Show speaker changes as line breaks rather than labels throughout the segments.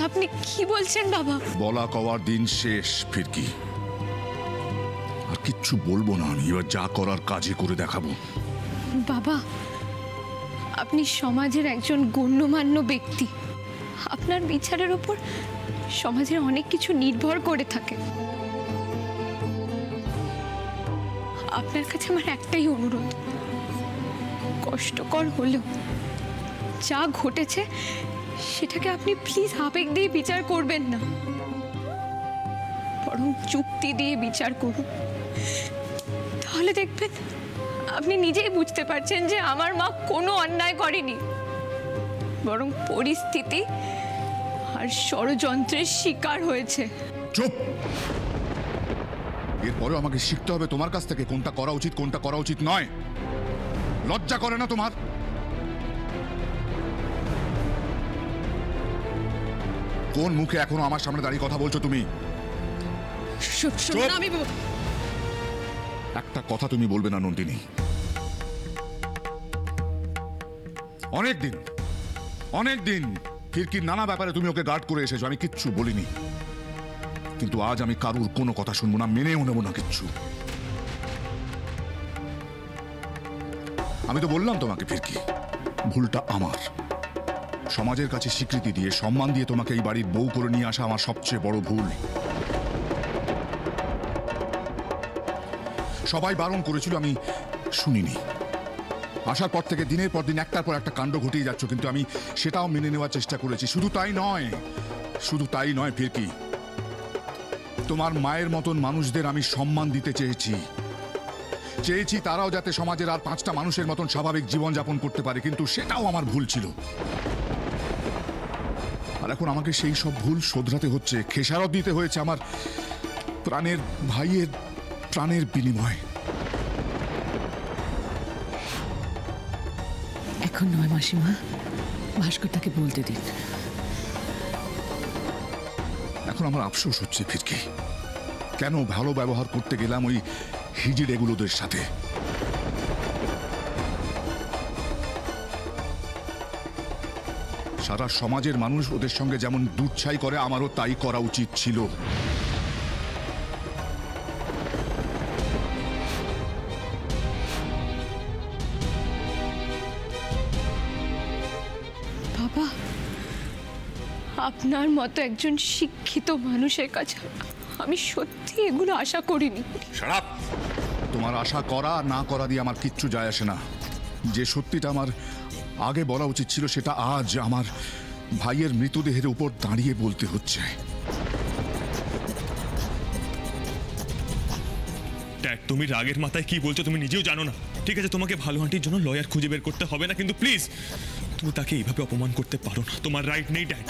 আপনি কি বলছেন বাবা?
বলা কওয়ার দিন শেষ ফিরকি। আর কিচ্ছু বলবো না আমি, এবার যা করার কাজে করে দেখাবো।
বাবা, আপনি সমাজের একজন গণ্যমান্য ব্যক্তি। আপনার বিচারের উপর সমাজের অনেক কিছু নির্ভর করে থাকে। আপনার কাছে আমার একটাই অনুরোধ, কষ্টকর হলেও যা ঘটেছে সেটাকে আপনি প্লিজ আবেগ দিয়ে বিচার করবেন না, বরং যুক্তি দিয়ে বিচার করুন। তাহলে দেখবেন আপনি নিজেই বুঝতে পারছেন যে আমার মা কোনো অন্যায় করেনি, বরং পরিস্থিতি আর ষড়যন্ত্রের শিকার হয়েছে।
চুপ! এরপরেও আমাকে শিখতে হবে তোমার কাছ থেকে কোনটা করা উচিত কোনটা করা উচিত নয়। লজ্জা করে না তোমার? কোন মুখে এখনো আমার সামনে দাঁড়িয়ে কথা বলছো তুমি? একটা কথা তুমি বলবে না নন্দিনী। অনেক দিন ফিরকির নানা ব্যাপারে তুমি ওকে গার্ড করে এসেছো, আমি কিচ্ছু বলিনি। কিন্তু আজ আমি কারুর কোনো কথা শুনবো না, মেনেও নেবো না কিচ্ছু। আমি তো বললাম তোমাকে ফিরকি, ভুলটা আমার। সমাজের কাছে স্বীকৃতি দিয়ে সম্মান দিয়ে তোমাকে এই বাড়ির বউ করে নিয়ে আসা আমার সবচেয়ে বড় ভুল। সবাই বারণ করেছিল, আমি শুনিনি। আসার পর থেকে দিনের পর দিন একটার পর একটা কাণ্ড ঘটিয়ে যাচ্ছ, কিন্তু আমি সেটাও মেনে নেওয়ার চেষ্টা করেছি। শুধু তাই নয় ফিরকি, তোমার মায়ের মতন মানুষদের আমি সম্মান দিতে চেয়েছি তারাও যাতে সমাজের আর 5টা মানুষের মতন স্বাভাবিক জীবনযাপন করতে পারে, কিন্তু সেটাও আমার ভুল ছিল। আর এখন আমাকে সেই সব ভুল শোধরাতে হচ্ছে, খেসারত দিতে হয়েছে আমার প্রাণের ভাইয়ের প্রাণের বিনিময়।
এখন নয় মাসিমা, ভাস্করটাকে বলতে দিন।
এখন আমার আফসোস হচ্ছে ফিরকি, কেন ভালো ব্যবহার করতে গেলাম ওই হিজিড় এগুলোদের সাথে। সারা সমাজের মানুষ ওদের সঙ্গে যেমন দুচ্ছাই করে, আমারও তাই করা উচিত ছিল।
বাবা, আপনার মতো একজন শিক্ষিত মানুষের কাছে আমি সত্যি এগুলো আশা করিনি।
শাট! তোমার আশা করা না করা দিয়ে আমার কিচ্ছু যায় আসে না। যে সত্যিটা আমার আগে বলা উচিত ছিল সেটা আজ আমার ভাইয়ের মৃতদেহের উপর দাঁড়িয়ে বলতে হচ্ছে।
ড্যাড, তুমি রাগের মাথায় কি বলছো তুমি নিজেও জানো না। ঠিক আছে, তোমাকে ভালো আন্টির জন্য লয়ার খুঁজে বের করতে হবে না, কিন্তু প্লিজ তুমি তাকে এইভাবে অপমান করতে পারো না। তোমার রাইট নেই ড্যাড।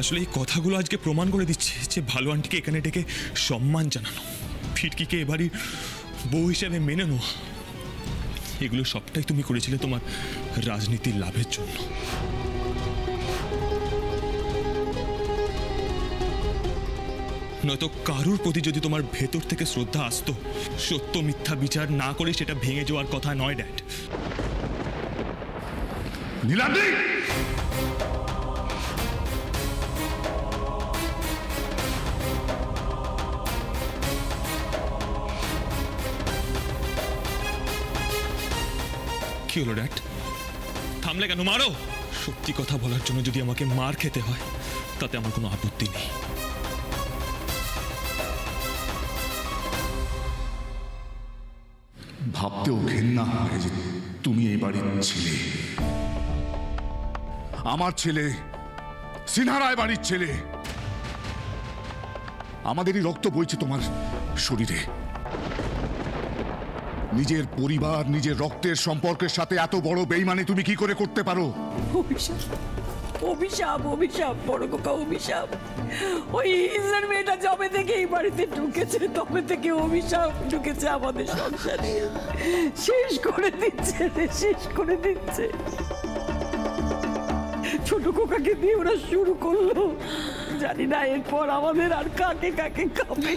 আসলে এই কথাগুলো আজকে প্রমাণ করে দিচ্ছে যে ভালো আন্টিকে এখানে ডেকে সম্মান জানানো, ফিরকিকে এবারই বউ হিসেবে মেনে নেওয়া, এগুলো সবটাই তুমি করেছিলে তোমার রাজনীতির লাভের জন্য। নয়তো কারুর প্রতি যদি তোমার ভেতর থেকে শ্রদ্ধা আসতো, সত্য মিথ্যা বিচার না করে সেটা ভেঙে যাওয়ার কথা নয় ড্যাড।
নীলাদ্রি!
কি হলো ড্যাড? থামলে কেন? মারো! সত্যি কথা বলার জন্য যদি আমাকে মার খেতে হয় তাতে আমার কোনো আপত্তি নেই।
ভাবতেও ঘেন্না হয় যে তুমি এই বাড়ির ছেলে, আমার ছেলে, সিনহা রায় বাড়ির ছেলে। আমাদেরই রক্ত বইছে তোমার শরীরে। নিজের পরিবার, নিজের রক্তের সম্পর্কের সাথে এত বড় বেইমানি তুমি কি করে করতে পারো?
অভিশাপ, অভিশাপ, বড় কোকা অভিশাপ। ওই ইজার মেয়েটা যবে থেকে এই বাড়িতে ঢুকেছে তবে থেকে অভিশাপ ঢুকেছে আমাদের সংসারে। শেষ করে দিচ্ছে, শেষ করে দিচ্ছে। ছোট কোকাকে দিয়ে ওরা শুরু করলো, জানি না এরপর আমাদের আর কাকে কাকে খাবে।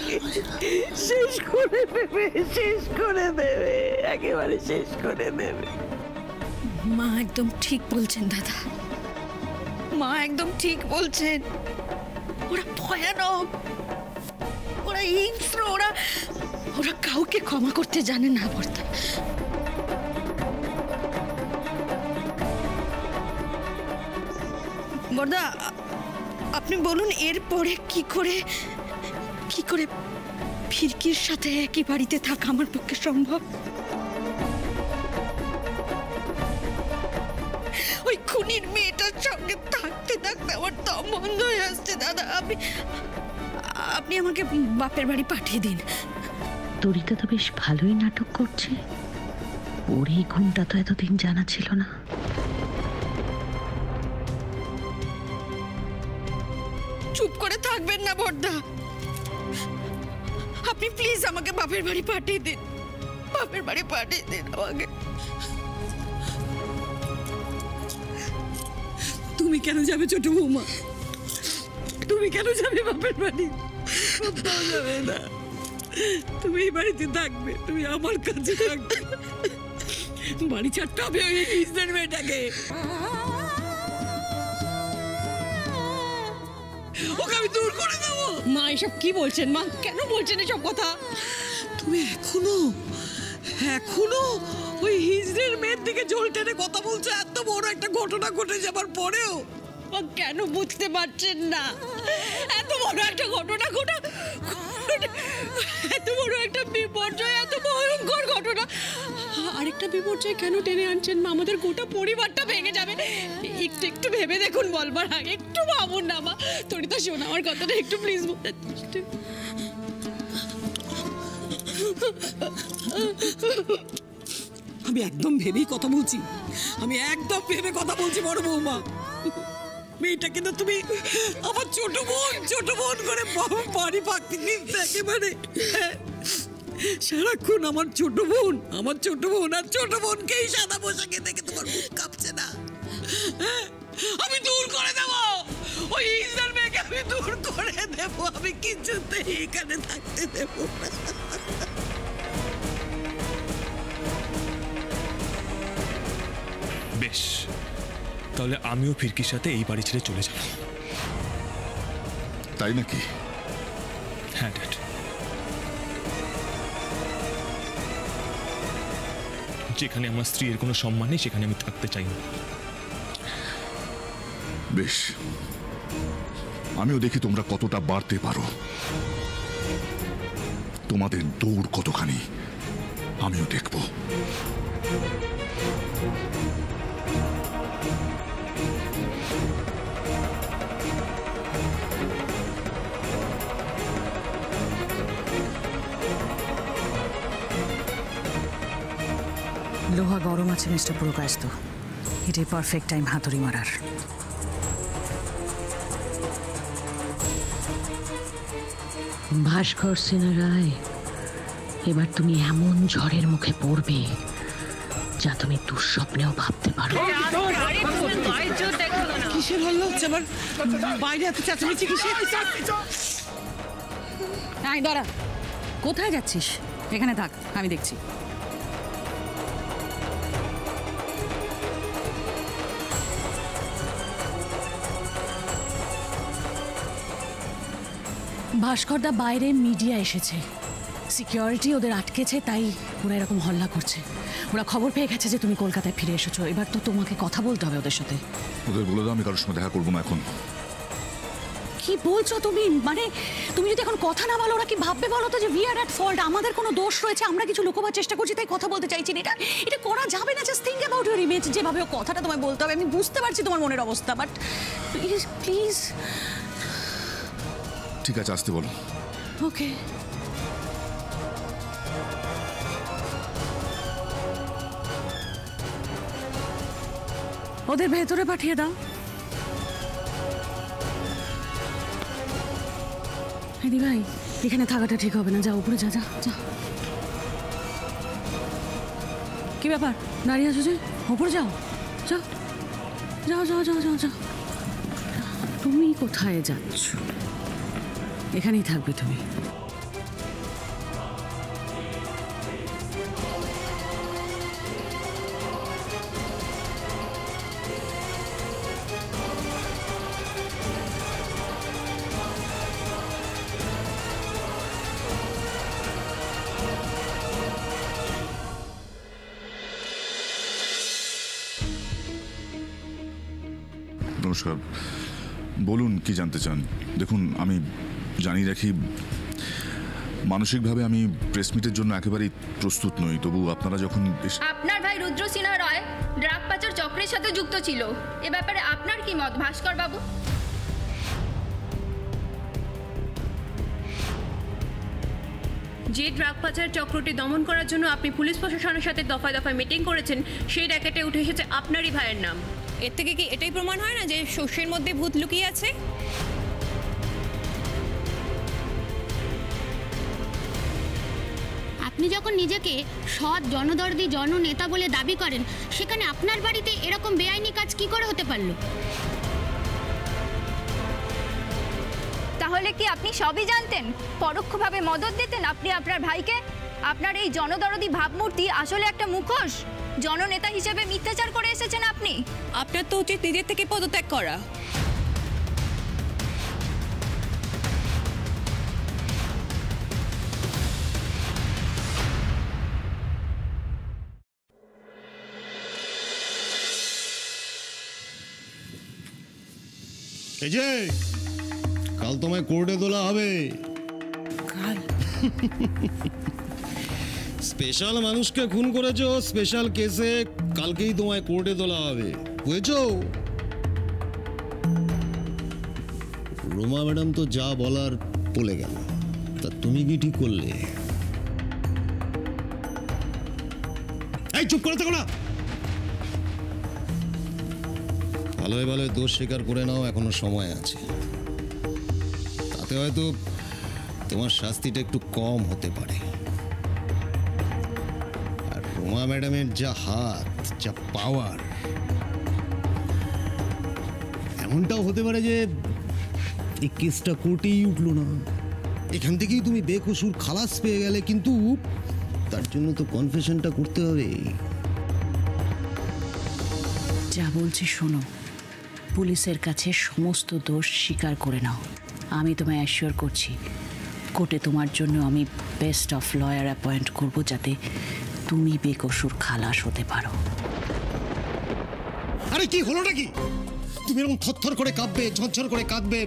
শেষ করে দেবে, শেষ করে দেবে, একেবারে শেষ করে দেবে।
মা একদম ঠিক বলছেন দাদা, মা একদম ঠিক বলছেন। ওরা ভয়ানক, ওরা হিংস্র, ওরা ওরা কাউকে ক্ষমা করতে জানে না বর্তা। বর্দা আপনি বলুন এরপরে কি করে ফিরকির সাথে একই বাড়িতে থাকা আমার পক্ষে সম্ভব? ওই খুনির মেয়েটার সঙ্গে থাকতে থাকতে আমার দম বন্ধ হয়ে আসছে দাদা। আপনি আমাকে বাপের বাড়ি পাঠিয়ে দিন।
তরিতা তো বেশ ভালোই নাটক করছে, ওর এই গুণটা তো এতদিন জানা ছিল না।
চুপ করে থাকবেন না বর্দা, আপনি প্লিজ আমাকে বাপের বাড়ি পাঠিয়ে দিন, বাপের বাড়ি পাঠিয়ে দিন আমাকে।
তুমি কেন যাবে ছোট বৌমা? তুমি কেন যাবে বাপের বাড়ি? কোথাও যাবে না, তুমি এই বাড়িতে থাকবে, তুমি আমার কাছে থাকবে। বাড়ি ছাড়তে হবে ওই ইসরার মেয়েটাকে। ওকে আমি দূর করে দেবো।
মা এসব কি বলছেন মা? কেন বলছেন এসব কথা?
তুমি এখনো ওই হিজড়ের মেয়ের দিকে জল টেনে কথা বলছো, এত বড় একটা ঘটনা ঘটে যাবার পরেও।
মা কেন বুঝতে পারছেন না? এত বড় একটা ঘটনা এত বড় একটা বিপর্যয়, এত ভয়ঙ্কর ঘটনা, আরেকটা বিপর্যয় কেন টেনে আনছেন মা? আমাদের গোটা পরিবারটা ভেঙে যাবে। একটু একটু ভেবে দেখুন বলবার আগে, একটু ভাবুন না মা। তোরই তো শোনা আমার কথাটা একটু প্লিজ।
আমি একদম ভেবেই কথা বলছি, আমি একদম ভেবে কথা বলছি বড় বৌমা। মেয়েটাকে তো তুমি আমার ছোট বোন করে বাড়ি পাকতে নিতে একেবারে। সারাক্ষণ আমার ছোট বোন আর ছোট বোনকেই সাদা পোশাকে দেখে তোমার বুক কাঁপছে না? আমি দূর করে দেবো ওই ইসরার মেয়েকে, আমি দূর করে দেবো। আমি কিছুতেই এখানে থাকতে দেবো না।
বেশ, তাহলে আমিও ফিরকির সাথে এই বাড়ি ছেড়ে চলে যাব।
তাই নাকি?
হ্যাঁ ড্যাড, যেখানে আমার স্ত্রীর কোনো সম্মান নেই সেখানে আমি থাকতে চাই না।
বেশ, আমিও দেখি তোমরা কতটা বাড়তে পারো, তোমাদের দৌড় কতখানি আমিও দেখব।
লোহা গরম আছে মিস্টার পুরকায়স্থ, এটাই পারফেক্ট টাইম হাতুড়ি মারার।
ভাস্কর সিনহা রায়, এবার তুমি এমন ঝড়ের মুখে পড়বে যা তুমি দুঃস্বপ্নেও ভাবতে পারো।
কিসের হল্লা হচ্ছে আবার? বাইরে এত চেঁচামেচি কিসের?
এই দাঁড়া, কোথায় যাচ্ছিস? এখানে থাক, আমি দেখছি। ভাস্করদা বাইরে মিডিয়া এসেছে, সিকিউরিটি ওদের আটকেছে, তাই ওরা এরকম হল্লা করছে। ওরা খবর পেয়ে গেছে যে তুমি কলকাতায় ফিরে এসেছো। এবার তো তোমাকে কথা বলতে হবে ওদের সাথে।
ওদের বলে দাও আমি কারোর সঙ্গে দেখা করবো না এখন।
কি বলছো তুমি? মানে তুমি যদি এখন কথা না বলো ওরা কি ভাববে বলো তো? যে উই আর অ্যাট ফল্ট, আমাদের কোনো দোষ রয়েছে, আমরা কিছু লুকোবার চেষ্টা করছি তাই কথা বলতে চাইছি না। এটা করা যাবে না। Just think about your image. যেভাবে ও কথাটা তোমায় বলতে হবে, আমি বুঝতে পারছি তোমার মনের অবস্থা, বাট প্লিজ প্লিজ।
ঠিক আছে, আসতে বলো।
ওকে। ওদের ভেতরে পাঠিয়ে দাও। দিদি ভাই, এখানে থাকাটা ঠিক হবে না, যা উপরে যা যা যা। কি ব্যাপার দাঁড়িয়ে আছো যে? উপরে যাও, যাও যাও যাও যাও যাও যাও। তুমি কোথায় যাচ্ছ? এখানেই থাকবে তুমি।
নমস্কার, বলুন কি জানতে চান? দেখুন, আমি জানিয়ে রাখি, মানসিকভাবে আমি প্রেস মিটের জন্য একেবারেই প্রস্তুত নই। তবু আপনারা যখন
আপনার ভাই রুদ্র সিনহা রয় ড্রাগ পাচার চক্রের সাথে যুক্ত ছিল, এ ব্যাপারে আপনার কি মত ভাস্কর বাবু?
যে ড্রাগ পাচার চক্রটি দমন করার জন্য আপনি পুলিশ প্রশাসনের সাথে দফায় দফায় মিটিং করেছেন, সেই র্যাকেটে উঠে এসেছে আপনারই ভাইয়ের নাম। এর থেকে কি এটাই প্রমাণ হয় না যে শস্যের মধ্যে ভূত লুকিয়ে আছে?
আপনি যখন নিজেকে সৎ জনদরদি জননেতা বলে দাবি করেন, সেখানে আপনার বাড়িতে এরকম বেআইনি কাজ কি করে হতে পারলো?
তাহলে কি আপনি সবই জানতেন, পরোক্ষভাবে মদত দিতেন আপনি আপনার ভাইকে? আপনার এই জনদরদি ভাবমূর্তি আসলে একটা মুখোশ। জননেতা হিসেবে মিথ্যাচার করে এসেছেন আপনি।
আপনার তো উচিত নিজের থেকে পদত্যাগ করা।
এই যে কাল তোমায় কোর্টে তোলা হবে।
কাল?
স্পেশাল মানুষকে খুন করেছো, স্পেশাল কেসে কালকেই তোমায় কোর্টে তোলা হবে, বুঝেছো? রোমা ম্যাডাম তো যা বলার বলে গেল, তা তুমি কি ঠিক করলে? এই চুপ করে থাকো না। ভালোই ভালোই দোষ স্বীকার করে নাও, এখনো সময় আছে। তাতে হয়তো তোমার শাস্তিটা একটু কম হতে পারে। আর রোমা ম্যাডামের যা হাত, যা পাওয়ার, এমনটাও হতে পারে যে এই কেসটা কোর্টেই উঠলো না, এখান থেকেই তুমি বেকসুর খালাস পেয়ে গেলে। কিন্তু তার জন্য তো কনফেশনটা করতে হবে।
যা বলছি শোনো, পুলিশের কাছে সমস্ত দোষ স্বীকার করে নাও। আমি তোমায় অ্যাসিওর করছি, কোর্টে তোমার জন্য আমি বেস্ট অফ লয়ার অ্যাপয়েন্ট করব, যাতে তুমি বেকসুর খালাস হতে পারো।
আরে কি হলোটা কি? তুমি এরকম থরথর করে কাঁপবে, ঝরঝর করে কাঁদবে,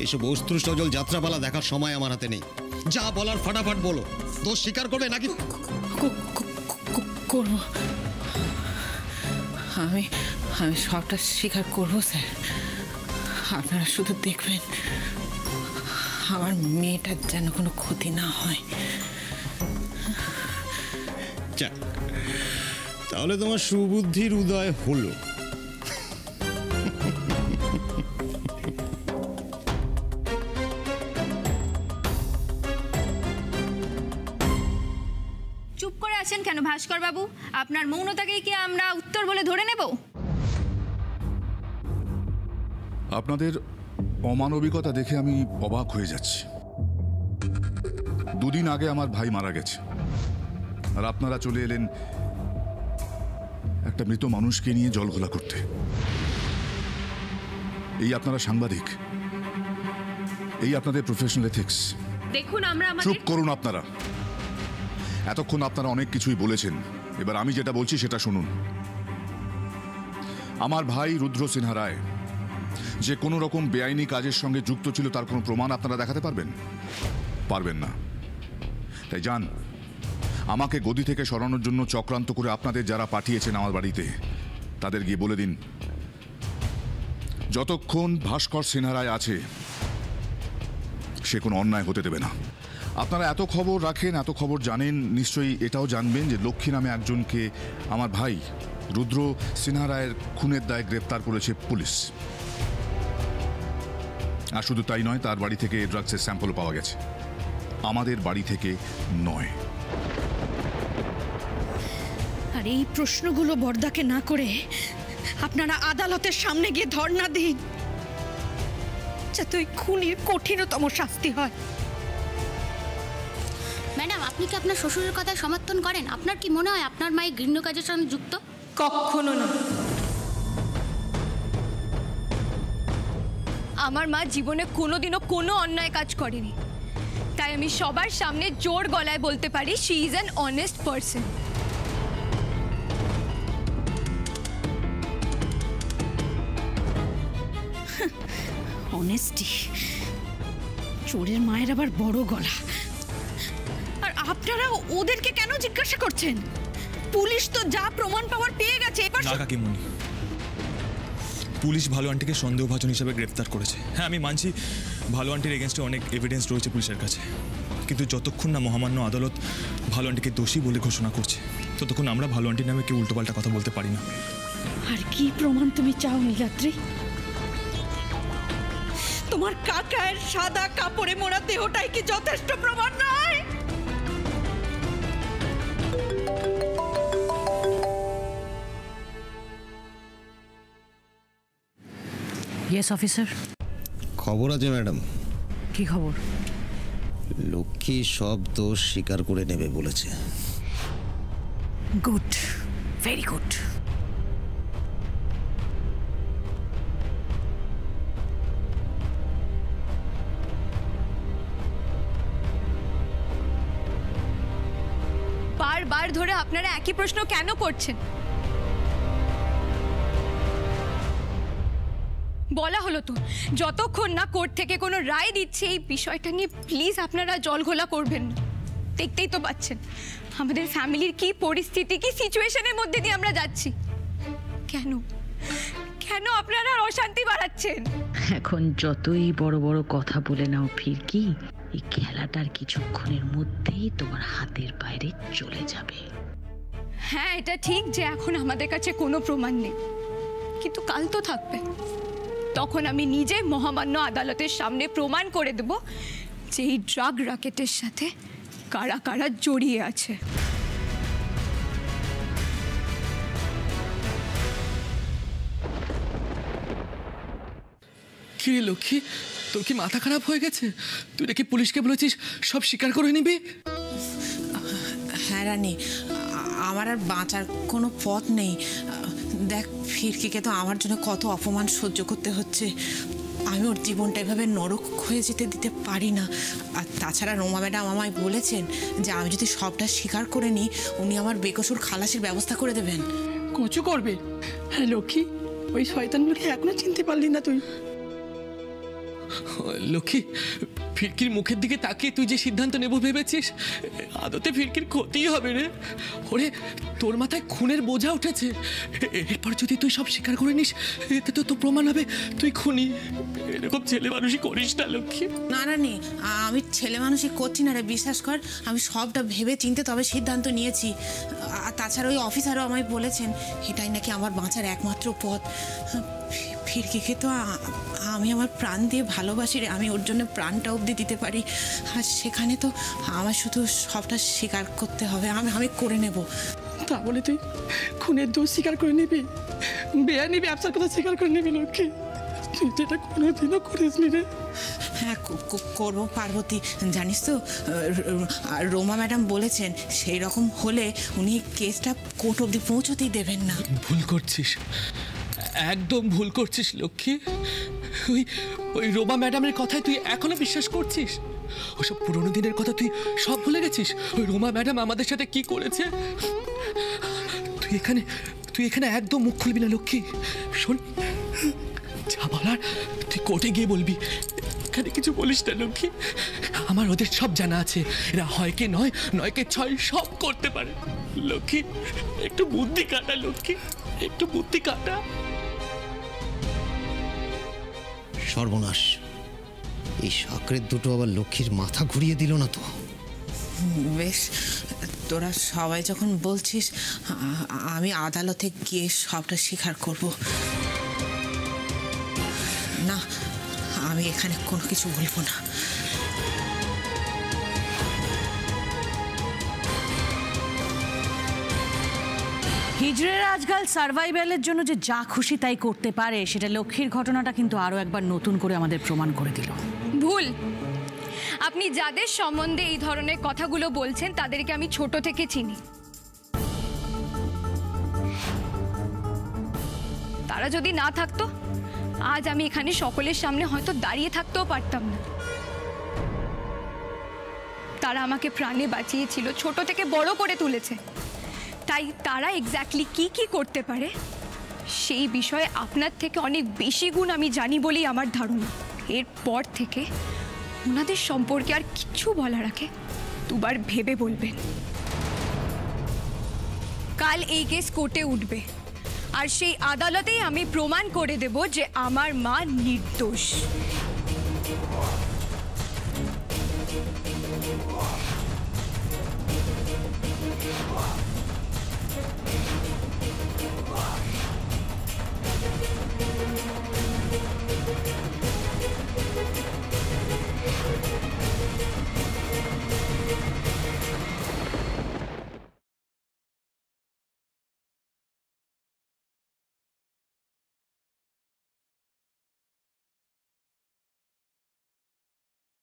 এসব অস্ত্র সজল যাত্রাপালা দেখার সময় আমার হাতে নেই। যা বলার ফাটাফাট বলো। দোষ স্বীকার করবে নাকি?
করবো, আমি সবটা স্বীকার করবো স্যার। আপনারা শুধু দেখবেন আমার মেয়েটার যেন কোনো ক্ষতি না হয়।
যাক, তাহলে তোমার সুবুদ্ধির উদয় হলো।
চুপ করে আছেন কেন ভাস্কর বাবু? আপনার মৌনতাকেই কি আমরা উত্তর বলে ধরে নেব?
আপনাদের অমানবিকতা দেখে আমি অবাক হয়ে যাচ্ছি। দুদিন আগে আমার ভাই মারা গেছে, আর আপনারা চলে এলেন একটা মৃত মানুষকে নিয়ে জলঘোলা করতে। এই আপনারা সাংবাদিক, এই আপনাদের প্রফেশনাল এথিক্স।
দেখুন, আমরা
চুপ করুন আপনারা। এতক্ষণ আপনারা অনেক কিছুই বলেছেন, এবার আমি যেটা বলছি সেটা শুনুন। আমার ভাই রুদ্র সিনহা রায় যে কোনো রকম বেআইনি কাজের সঙ্গে যুক্ত ছিল, তার কোনো প্রমাণ আপনারা দেখাতে পারবেন? পারবেন না। তাই যান, আমাকে গদি থেকে সরানোর জন্য চক্রান্ত করে আপনাদের যারা পাঠিয়েছেন আমার বাড়িতে, তাদের গিয়ে বলে দিন, যতক্ষণ ভাস্কর সিনহা রায় আছে সে কোনো অন্যায় হতে দেবে না। আপনারা এত খবর রাখেন, এত খবর জানেন, নিশ্চয়ই এটাও জানবেন যে লক্ষ্মী নামে একজনকে আমার ভাই রুদ্র সিনহা রায়ের খুনের দায়ে গ্রেপ্তার করেছে পুলিশ। আর শুধু তাই নয়, তার বাড়ি থেকে ড্রাগসের স্যাম্পলও পাওয়া গেছে, আমাদের বাড়ি থেকে নয়।
আর এই প্রশ্নগুলো বর্দাকে না করে আপনারা আদালতের সামনে গিয়ে ধর্ণা দিন, যাতে ওই খুনির কঠিনতম শাস্তি হয়।
ম্যাডাম, আপনি কি আপনার শ্বশুরের কথায় সমর্থন করেন? আপনার কি মনে হয় আপনার মায়ের ঘৃণ্য কাজের সঙ্গে যুক্ত?
কখনো না। আমার মা জীবনে কোনোদিনও কোনো অন্যায় কাজ করেনি, তাই আমি সবার সামনে জোর গলায় বলতে পারি, she is an honest person.
Honesty, চোরের মায়ের আবার বড় গলা। আর আপনারা ওদেরকে কেন জিজ্ঞাসা করছেন? পুলিশ তো যা প্রমাণ পাওয়ার পেয়ে গেছে। এবার
না কাকিমণি, পুলিশ ভালো আন্টিকে সন্দেহভাজন হিসেবে গ্রেফতার করেছে। হ্যাঁ, আমি মানছি ভালো আন্টির এগেনস্টে অনেক এভিডেন্স রয়েছে পুলিশের কাছে, কিন্তু যতক্ষণ না মহামান্য আদালত ভালো আন্টিকে দোষী বলে ঘোষণা করছে, ততক্ষণ আমরা ভালো আন্টির নামে কেউ উল্টোপাল্টা কথা বলতে পারি না।
আর কি প্রমাণ তুমি চাও নীলাদ্রি? তোমার কাকার সাদা কাপড়ে মোড়া দেহটাই কি যথেষ্ট প্রমাণ নয়?
Yes officer.
খবর আছে ম্যাডাম।
কি খবর?
লক্ষ্মী সব দোষ স্বীকার করে নেবে বলেছে।
Good, very good.
বারবার ধরে আপনারা একই প্রশ্ন কেন করছেন? বলা হলো তো যতক্ষণ না কোর্ট থেকে কোনো রায় দিচ্ছে এই বিষয়টা নিয়ে প্লিজ আপনারা জলঘোলা করবেন না। দেখতেই তো পাচ্ছেন আমাদের ফ্যামিলির কি পরিস্থিতি, কি সিচুয়েশনের মধ্যে দিয়ে আমরা যাচ্ছি। কেন কেন আপনারা অশান্তি বাড়াচ্ছেন?
এখন যতই বড় বড় কথা বলে নাও ফিরকি, এই খেলাটার কিছুক্ষণের মধ্যেই তোমার হাতের বাইরে চলে যাবে।
হ্যাঁ, এটা ঠিক যে এখন আমাদের কাছে কোনো প্রমাণ নেই, কিন্তু কাল তো থাকবে। তখন আমি নিজে মহামান্য আদালতের সামনে প্রমাণ করে দেব যে এই ড্রাগ র্যাকেটের সাথে কারা কারা জড়িয়ে আছে।
কি রে লক্ষ্মী, তোর কি মাথা খারাপ হয়ে গেছে? তুই নাকি পুলিশকে বলেছিস সব স্বীকার করে নিবি?
হ্যাঁ রানী, আমার আর বাঁচার কোনো পথ নেই। দেখ, ফিরকিকে তো আমার জন্য কত অপমান সহ্য করতে হচ্ছে। আমি ওর জীবনটা এভাবে নরক হয়ে যেতে দিতে পারি না। আর তাছাড়া রোমা ম্যাডাম আমায় বলেছেন যে আমি যদি সবটা স্বীকার করে নিই উনি আমার বেকসুর খালাসির ব্যবস্থা করে দেবেন।
কচু করবে? হ্যাঁ লক্ষ্মী, ওই শয়তানগুলোকে এখনো চিনতে পারলি না তুই?
লক্ষ্মী, ফিরকির মুখের দিকে তাকিয়ে তুই যে সিদ্ধান্ত নেব ভেবেছিস, আদতে ফিরকির ক্ষতিই হবে রে। ওরে, তোর মাথায় খুনের বোঝা উঠেছে। এরপর যদি তুই সব স্বীকার করে নিস এতে তো প্রমাণ হবে তুই খুনি। এরকম ছেলে মানুষই করিস না লক্ষ্মী।
না রানী, আমি ছেলে মানুষই করছি না রে, বিশ্বাস কর। আমি সবটা ভেবে চিনতে তবে সিদ্ধান্ত নিয়েছি। আর তাছাড়া ওই অফিসারও আমায় বলেছেন এটাই নাকি আমার বাঁচার একমাত্র পথ। ফিরকিকে তো আমি আমার প্রাণ দিয়ে ভালোবাসি রে, আমি ওর জন্য প্রাণটা অবধি দিতে পারি। আর সেখানে তো আমার শুধু সবটা স্বীকার করতে হবে। আমি করে নেব।
তা বলে তুই খুনের দোষ স্বীকার করে নিবি? বেআইনি ব্যবসার কথা স্বীকার করে নিবি লক্ষ্মী? তুই যেটা কোনোদিনও করিসনি রে।
হ্যাঁ করবো পার্বতী। জানিস তো রোমা ম্যাডাম বলেছেন সেই রকম হলে উনি কেসটা কোর্ট অবধি পৌঁছতেই দেবেন না।
ভুল করছিস, একদম ভুল করছিস লক্ষ্মী। ওই রোমা ম্যাডামের কথায় তুই এখনো বিশ্বাস করছিস? ওসব পুরোনো দিনের কথা তুই সব ভুলে গেছিস? ওই রোমা ম্যাডাম আমাদের সাথে কি করেছে তুই এখানে একদম মুখ খুলবি না লক্ষ্মী। শোন, যা বলার তুই কোর্টে গিয়ে বলবি, এখানে কিছু বলিস না লক্ষ্মী। আমার ওদের সব জানা আছে, এরা হয় কে নয়, নয় কে ছয় সব করতে পারে। লক্ষ্মী, একটু বুদ্ধি কাটা লক্ষ্মী, একটু বুদ্ধি কাটা।
সর্বনাশ, এই সাকরের দুটো আবার লক্ষ্মীর মাথা ঘুরিয়ে দিল না তো?
বেশ, তোরা সবাই যখন বলছিস আমি আদালতে গিয়ে সবটা স্বীকার করব। না, আমি এখানে কোনো কিছু বলবো না।
হিজড়েরা আজকাল সার্ভাইভালের জন্য যে যা খুশি তাই করতে পারে, সেটা লক্ষ্মীর ঘটনাটা কিন্তু আরো একবার নতুন করে আমাদের প্রমাণ করে দিল।
ভুল। আপনি যাদের সম্বন্ধে এই ধরনের কথাগুলো বলছেন তাদেরকে আমি ছোট থেকে চিনি। তারা যদি না থাকতো আজ আমি এখানে সকলের সামনে হয়তো দাঁড়িয়ে থাকতেও পারতাম না। তারা আমাকে প্রাণে বাঁচিয়েছিল, ছোট থেকে বড় করে তুলেছে। তাই তারা এক্স্যাক্টলি কি করতে পারে সেই বিষয়ে আপনার থেকে অনেক বেশি গুণ আমি জানি বলেই আমার ধারণা। এরপর থেকে ওনাদের সম্পর্কে আর কিছু বলার আগে দুবার ভেবে বলবেন। কাল এই কেস কোর্টে উঠবে, আর সেই আদালতেই আমি প্রমাণ করে দেব যে আমার মা নির্দোষ।